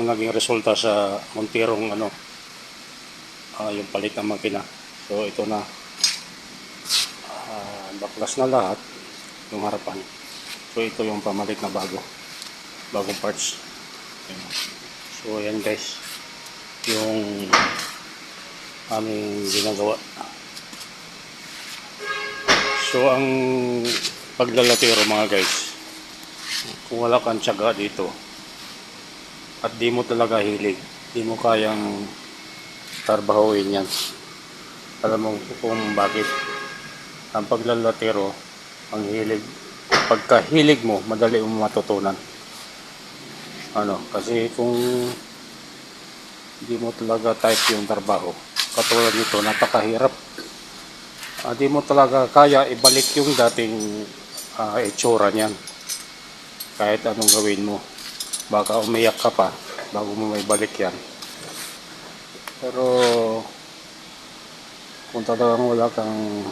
naging resulta sa muntirong yung palit ng makina. So ito na, baklas na lahat yung harapan. So ito yung pamalit na bagong parts. Ayan. So ayan guys, yung aming ginagawa. So ang paglalatero mga guys, kung wala kang tiyaga dito at di mo talaga hilig, di mo kayang tarbahuin yan. Alam mo kung bakit. Ang paglalatero, ang hilig, pagkahilig mo, madali mo matutunan. Kasi kung di mo talaga type yung trabaho, katulad nito, napakahirap. Di mo talaga kaya ibalik yung dating itsura niyan. Kahit anong gawin mo, baka umiyak ka pa bago mo may balik yan. Pero kung talagang wala kang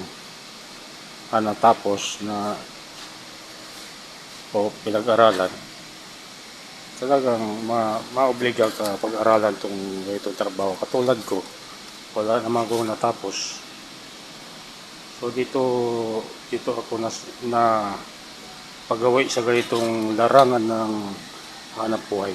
tapos na o pinag-aralan, talagang maobliga ka pag-aralan itong trabaho. Katulad ko, wala naman akong natapos. So dito ako na paggawa sa ganitong larangan ng hanap buhay.